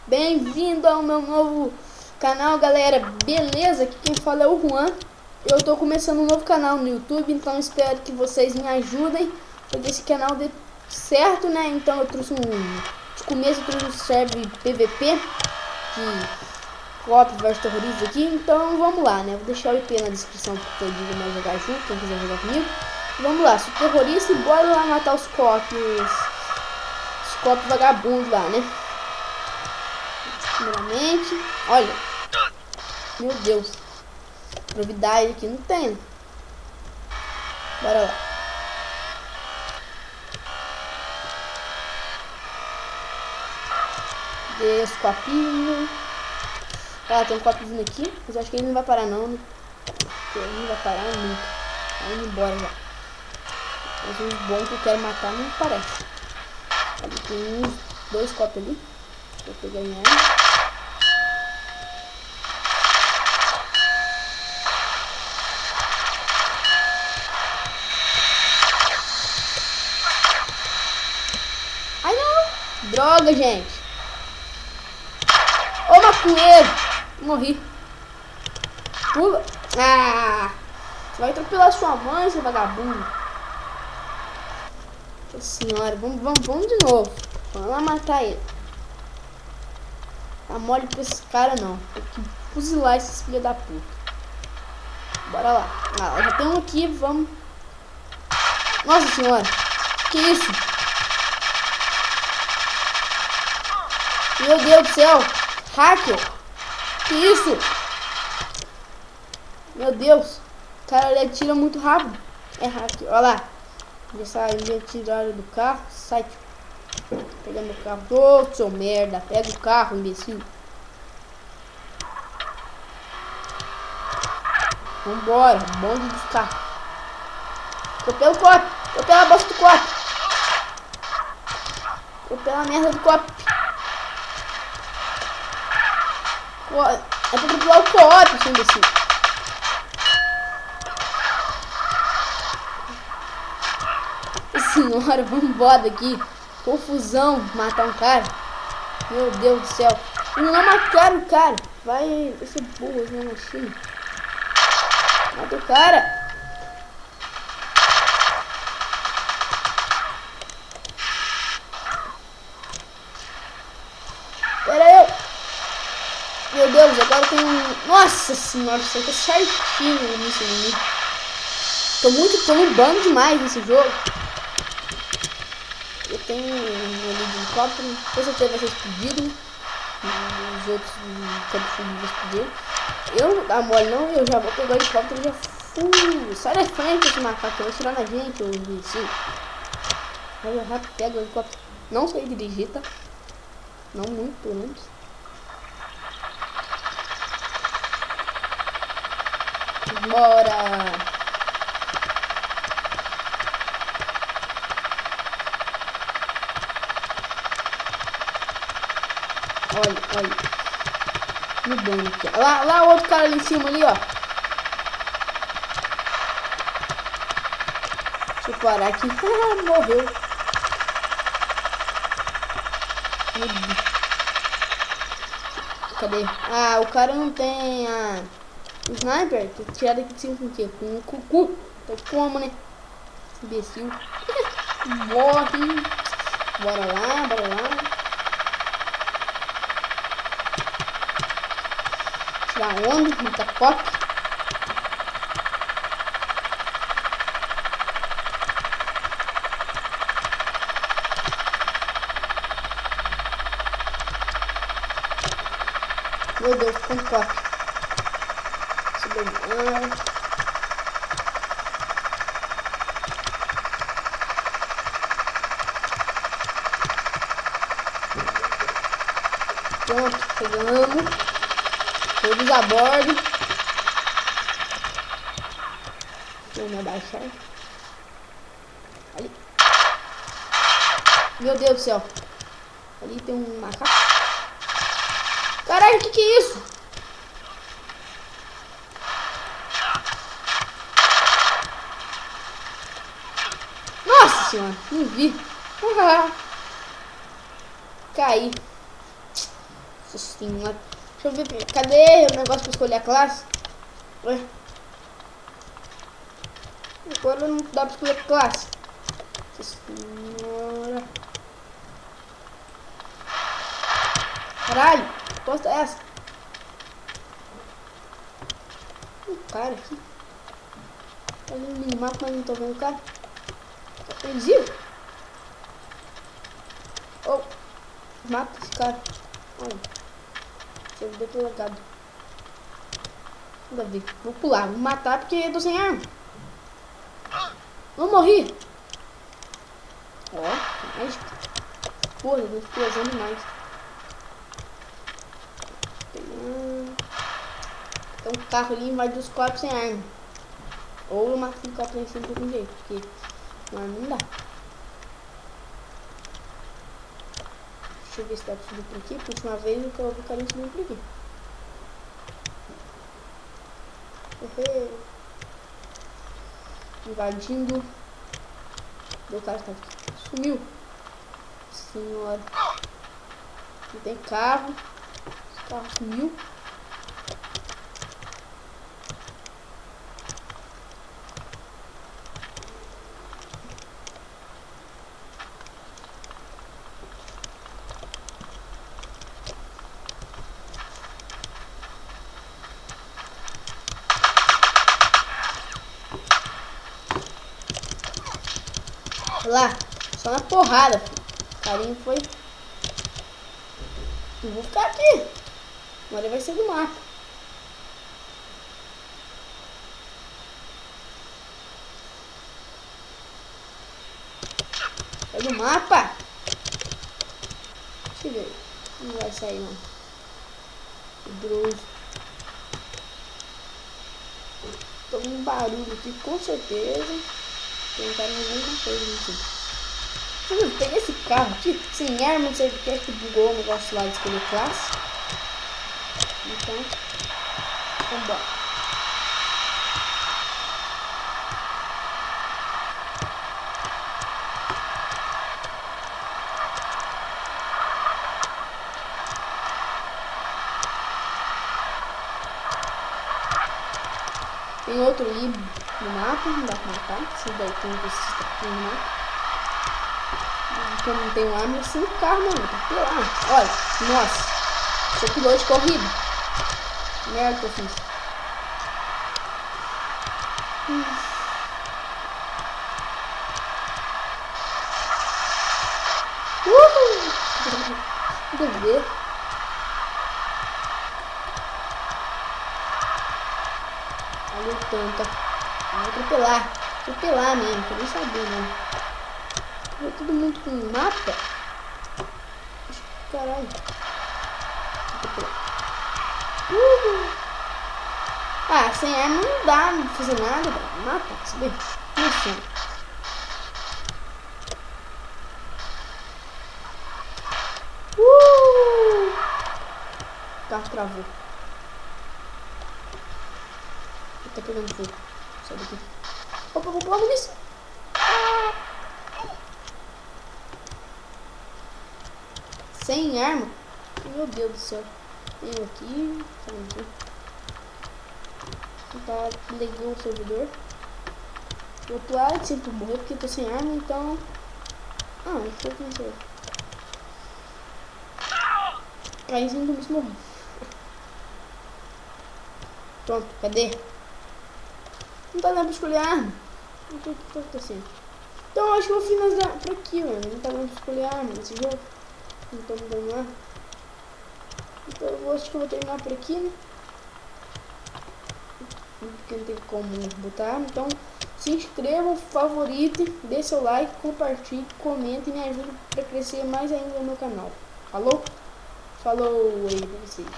Bem-vindo ao meu novo canal, galera. Beleza? Aqui quem fala é o Juan. Eu tô começando um novo canal no YouTube, então espero que vocês me ajudem para que esse canal dê certo, né? Então eu trouxe de começo eu trouxe um server PVP de co-op versus terroristas aqui, então vamos lá, né? Vou deixar o IP na descrição para todo mundo mais jogar junto, quem quiser jogar comigo. Vamos lá, sou terrorista e bora lá matar os co-op vagabundos lá, né? Primeiramente, olha, meu Deus, novidade aqui não tem, né? Bora lá. Desce o copinho. Ah, tem um copo vindo aqui, mas acho que ele não vai parar não, né? Porque ele não vai parar nunca. Tá indo embora já. Mas os bons que eu quero matar não parece. Ali tem uns 2 copos ali. Vou pegar em ela. Ai não! Droga, gente! Ô maconheiro! Morri. Pula! Ah! Você vai atropelar sua mãe, seu vagabundo. Nossa senhora, vamos de novo. Vamos lá matar ele. Tá mole pra esse cara não. Tem que fuzilar esses filhos da puta. Bora lá. Ah, já tem um aqui, vamos. Nossa senhora! Que isso? Meu Deus do céu! Hacker! Que isso? Meu Deus! O cara ele atira muito rápido. É hacker, olha lá. Já tiraram do carro. Sai. Pega meu carro. Ô, seu merda. Pega o carro, imbecil. Vambora. Bonde dos carros. Atropela o copo. Atropela a bosta do copo. Atropela a merda do copo. É pra atropelar o copo, seu imbecil. Senhora, vambora daqui. Confusão, matar um cara. Meu Deus do céu. Não mataram o cara. Vai ser burro na machina. Mata o cara. Pera eu. Meu Deus, agora tem um... Nossa senhora, isso aqui é certinho nisso inimigo. Tô lubando demais nesse jogo. Eu tenho um ali de helicóptero, com certeza vai ser explodido. Os outros campo explodir. Eu não vou dar mole não, eu já vou pegar o helicóptero e já fui. Sai da frente esse macaco, vai tirar na gente, eu imbecil. Eu já pego o helicóptero. Não sei dirigir, tá? Não muito, pelo menos. Bora! Olha. Mudando aqui. Lá o outro cara ali em cima ali, ó. Deixa eu parar aqui. Morreu. Cadê? Ah, o cara não tem a... O sniper, tem que tirar daqui de cima com o quê? Com o cucu. Então como, né? Imbecil. Morre. Bora lá. Tirar onda, matar copo. Meu Deus, quanto copo. Pronto, pegamos. Todos a bordo. Deixa eu me abaixar. Ali. Meu Deus do céu. Ali tem um macaco. Caralho, que é isso? Nossa senhora, não vi. Caí. Nossa senhora. Deixa eu ver. Cadê o negócio pra escolher a classe? Ué? Agora não dá pra escolher a classe. Nossa senhora. Caralho, que posta é essa? Um cara aqui. Tá ali no minimapa, mas não tô vendo o cara. Tá invisível? Oh, mata esse cara. Olha. Servidor delegado. Nada a ver. Vou pular, vou matar porque eu tô sem arma. Não morri. Ó, mágica. Porra, eu tô explosão demais. Tem um carro ali invadiu os corpos sem arma. Ou eu mato o corpo lá em cima de algum jeito, porque com arma não dá. Deixa eu ver se dá pra subir por aqui. Por última vez eu vi o cara subindo por aqui. Invadindo. O cara tá aqui. Sumiu. Senhora. Não tem carro. Esse carro sumiu. Lá, só na porrada, filho. O carinho foi. Não vou ficar aqui. Agora vai ser do mapa. Sai do mapa. Deixa eu ver. Não vai sair não. Pedroso. Tô com um barulho aqui, com certeza. Tem um cara fazendo alguma coisa assim. Peguei esse carro aqui, sem arma, não sei o que, acho que bugou o negócio lá de escolher classe. Então, vambora. Tem outro ali no mapa, não dá pra matar. Se daí tem um aqui no mapa. Porque eu não tenho arma, sem o carro, mano. Tem que pilar. Olha, nossa. Sou piloto de corrida. Merda que eu fiz. Vamos ver. Olha o tanto. Vou atropelar. Atropelar mesmo, pra nem saber, né? Todo mundo com mapa. Caralho. Ah, sem arma não dá pra fazer nada. Mapa, sabe? Isso. O carro travou. Tá pegando fogo. Sai daqui. Opa, vou pular nisso. Sem arma? Meu Deus do céu. Tem aqui. Tá, liguei o servidor. Vou pular de sempre morrer porque tô sem arma, então. Ah, eu tô com isso. Caí sem como se morrer. Pronto, cadê? Não tá dando pra escolher arma. Não sei o que tá acontecendo. Então acho que eu vou finalizar por aqui, mano. Não tá dando pra escolher arma nesse jogo. Não tô me dando arma. Então eu acho que eu vou terminar por aqui, né? Porque não tem como botar arma. Então se inscrevam, favoritem, dê seu like, compartilhe, comente e me ajude pra crescer mais ainda no meu canal. Falou? Falou aí pra vocês.